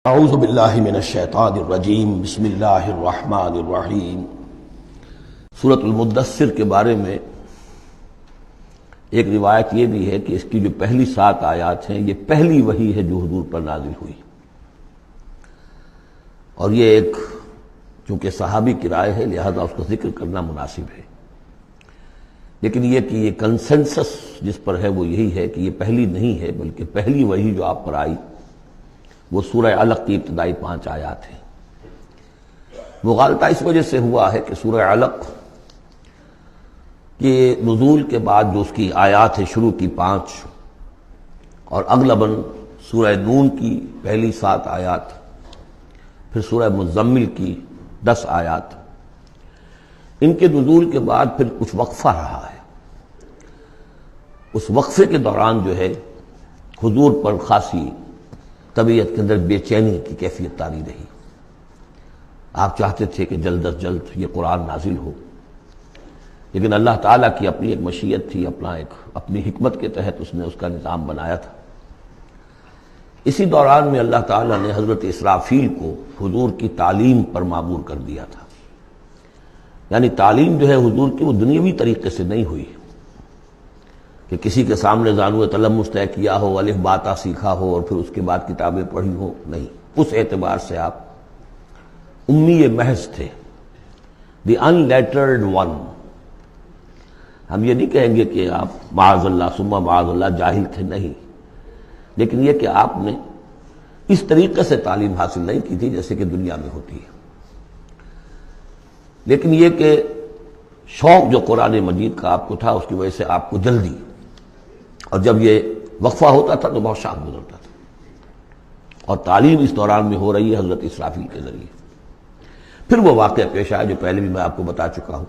اعوذ باللہ من الشیطان الرجیم بسم اللہ الرحمن الرحیم۔ سورۃ المدثر کے بارے میں ایک روایت یہ بھی ہے کہ اس کی جو پہلی 7 آیات ہیں یہ پہلی وحی ہے جو حضور پر نازل ہوئی، اور یہ ایک چونکہ صحابی کی رائے ہے لہذا اس کا ذکر کرنا مناسب ہے، لیکن یہ کہ یہ کنسنسس جس پر ہے وہ یہی ہے کہ یہ پہلی نہیں ہے بلکہ پہلی وحی جو آپ پر آئی وہ سورہ علق کی ابتدائی 5 آیات ہیں۔ مغالطہ اس وجہ سے ہوا ہے کہ سورہ علق کے نزول کے بعد جو اس کی آیات ہے شروع کی 5 اور اغلباً سورہ نون کی پہلی 7 آیات، پھر سورہ مزمل کی 10 آیات، ان کے نزول کے بعد پھر کچھ وقفہ رہا ہے۔ اس وقفے کے دوران جو ہے حضور پر خاصی طبیعت کے اندر بے چینی کی کیفیت طاری رہی۔ آپ چاہتے تھے کہ جلد از جلد یہ قرآن نازل ہو، لیکن اللہ تعالیٰ کی اپنی ایک مشیت تھی، اپنی حکمت کے تحت اس نے اس کا نظام بنایا تھا۔ اسی دوران میں اللہ تعالیٰ نے حضرت اسرافیل کو حضور کی تعلیم پر معمور کر دیا تھا، یعنی تعلیم جو ہے حضور کی وہ دنیاوی طریقے سے نہیں ہوئی کہ کسی کے سامنے زانو تلمس طے کیا ہو، الف باتا سیکھا ہو اور پھر اس کے بعد کتابیں پڑھی ہو، نہیں، اس اعتبار سے آپ امی محض تھے، دی ان لیٹرڈ ون۔ ہم یہ نہیں کہیں گے کہ آپ معاذ اللہ ثم معاذ اللہ جاہل تھے، نہیں، لیکن یہ کہ آپ نے اس طریقے سے تعلیم حاصل نہیں کی تھی جیسے کہ دنیا میں ہوتی ہے، لیکن یہ کہ شوق جو قرآن مجید کا آپ کو تھا اس کی وجہ سے آپ کو جلدی، اور جب یہ وقفہ ہوتا تھا تو بہت شاق گزرتا تھا، اور تعلیم اس دوران میں ہو رہی ہے حضرت اسرافیل کے ذریعے۔ پھر وہ واقعہ پیش آیا جو پہلے بھی میں آپ کو بتا چکا ہوں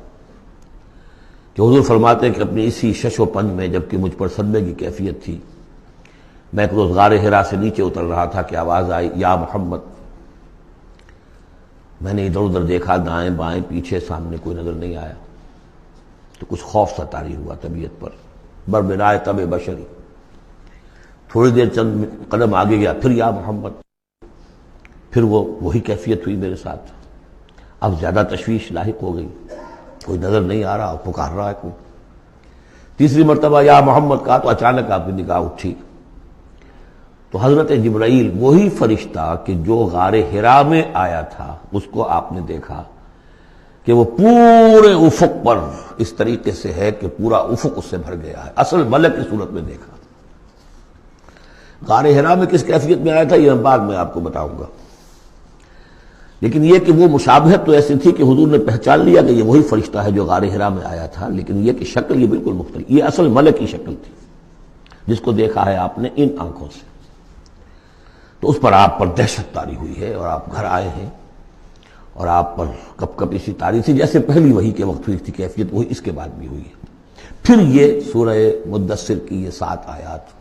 کہ حضور فرماتے ہیں کہ اپنی اسی شش و پنج میں جبکہ مجھ پر صدمے کی کیفیت تھی، میں ایک روز غار حرا سے نیچے اتر رہا تھا کہ آواز آئی یا محمد۔ میں نے ادھر ادھر دیکھا، دائیں بائیں پیچھے سامنے کوئی نظر نہیں آیا، تو کچھ خوف سا طاری ہوا طبیعت پر، بربنائے طبع بشری۔ تھوڑی دیر چند قدم آگے گیا، پھر یا محمد، پھر وہی کیفیت ہوئی میرے ساتھ۔ اب زیادہ تشویش لاحق ہو گئی، کوئی نظر نہیں آ رہا، پکار رہا ہے کوئی۔ تیسری مرتبہ یا محمد کہا تو اچانک آپ کی نگاہ اٹھی تو حضرت جبرائیل، وہی فرشتہ کہ جو غار حرا میں آیا تھا، اس کو آپ نے دیکھا کہ وہ پورے افق پر اس طریقے سے ہے کہ پورا افق اس سے بھر گیا ہے، اصل ملک کی صورت میں دیکھا۔ غار حرا میں کس کیفیت میں آیا تھا یہ بعد میں آپ کو بتاؤں گا، لیکن یہ کہ وہ مشابہت تو ایسی تھی کہ حضور نے پہچان لیا کہ یہ وہی فرشتہ ہے جو غار حرا میں آیا تھا، لیکن یہ کہ شکل یہ بالکل مختلف، یہ اصل ملک کی شکل تھی جس کو دیکھا ہے آپ نے ان آنکھوں سے۔ تو اس پر آپ پر دہشت طاری ہوئی ہے اور آپ گھر آئے ہیں، اور آپ پر کپ کپ اسی طاری تھی جیسے پہلی وحی کے وقت ہوئی تھی کیفیت، وہی اس کے بعد بھی ہوئی ہے۔ پھر یہ سورہ مدثر کی یہ 7 آیات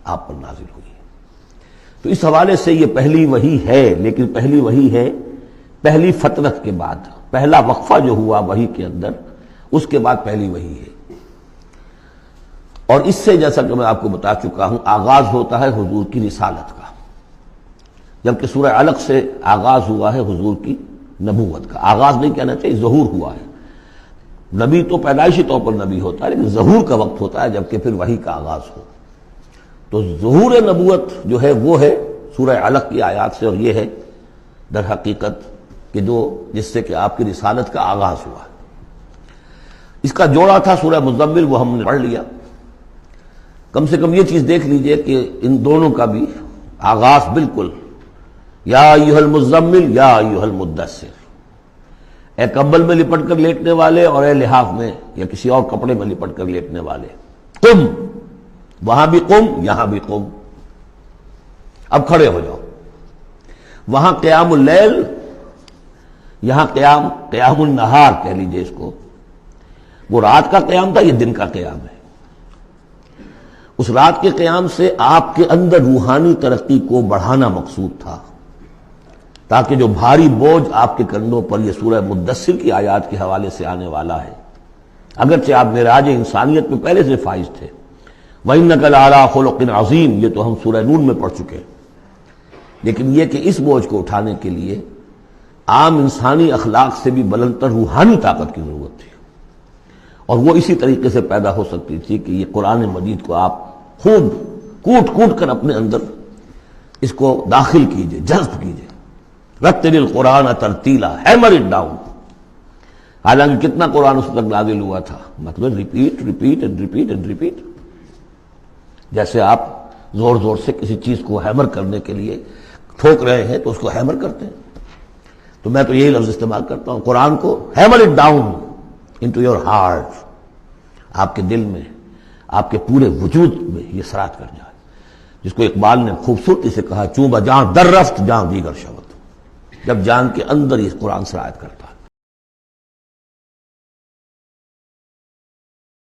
آپ پر نازل ہوئی ہے۔ تو اس حوالے سے یہ پہلی وحی ہے، لیکن پہلی وحی ہے پہلی فترت کے بعد، پہلا وقفہ جو ہوا وحی کے اندر اس کے بعد پہلی وحی ہے۔ اور اس سے جیسا کہ میں آپ کو بتا چکا ہوں آغاز ہوتا ہے حضور کی رسالت کا، جبکہ سورہ علق سے آغاز ہوا ہے حضور کی نبوت کا۔ آغاز نہیں کہنا چاہیے، ظہور ہوا ہے۔ نبی تو پیدائشی طور پر نبی ہوتا ہے، لیکن ظہور کا وقت ہوتا ہے جبکہ پھر وحی کا آغاز ہو۔ تو ظہور نبوت جو ہے وہ ہے سورہ علق کی آیات سے، اور یہ ہے در حقیقت کہ جس سے کہ آپ کی رسالت کا آغاز ہوا۔ اس کا جوڑا تھا سورہ مزمل، وہ ہم نے پڑھ لیا۔ کم سے کم یہ چیز دیکھ لیجئے کہ ان دونوں کا بھی آغاز بالکل یا ایھا المزمل یا ایھا المدثر، اے کمبل میں لپٹ کر لیٹنے والے اور اے لحاف میں یا کسی اور کپڑے میں لپٹ کر لیٹنے والے، قم، وہاں بھی قم یہاں بھی قم، اب کھڑے ہو جاؤ۔ وہاں قیام اللیل، یہاں قیام النہار کہہ لیجئے اس کو، وہ رات کا قیام تھا، یہ دن کا قیام ہے۔ اس رات کے قیام سے آپ کے اندر روحانی ترقی کو بڑھانا مقصود تھا، تاکہ جو بھاری بوجھ آپ کے کندھوں پر یہ سورہ مدثر کی آیات کے حوالے سے آنے والا ہے، اگرچہ آپ معراج انسانیت میں پہلے سے فائز تھے، وَإِنَّكَ لَعَلَىٰ خُلُقٍ عَظِيمٍ، یہ تو ہم سورہ نون میں پڑھ چکے ہیں، لیکن یہ کہ اس بوجھ کو اٹھانے کے لیے عام انسانی اخلاق سے بھی بلندتر روحانی طاقت کی ضرورت تھی، اور وہ اسی طریقے سے پیدا ہو سکتی تھی کہ یہ قرآن مجید کو آپ خوب کوٹ کوٹ کر اپنے اندر اس کو داخل کیجئے، جذب کیجئے۔ رتل القرآن ترتیلا، ہیمر اٹ ڈاؤن۔ حالانکہ کتنا قرآن اس تک نازل ہوا تھا، مطلب repeat repeat and repeat and repeat, جیسے آپ زور زور سے کسی چیز کو ہیمر کرنے کے لیے ٹھوک رہے ہیں تو اس کو ہیمر کرتے ہیں۔ تو میں تو یہی لفظ استعمال کرتا ہوں، قرآن کو hammer it down into your heart, آپ کے دل میں، آپ کے پورے وجود میں یہ سرات کر جائے، جس کو اقبال نے خوبصورتی سے کہا، چوں بجاں در رفت جاں دیگر شبت، جب جان کے اندر یہ قرآن سرایت کرتا ہے۔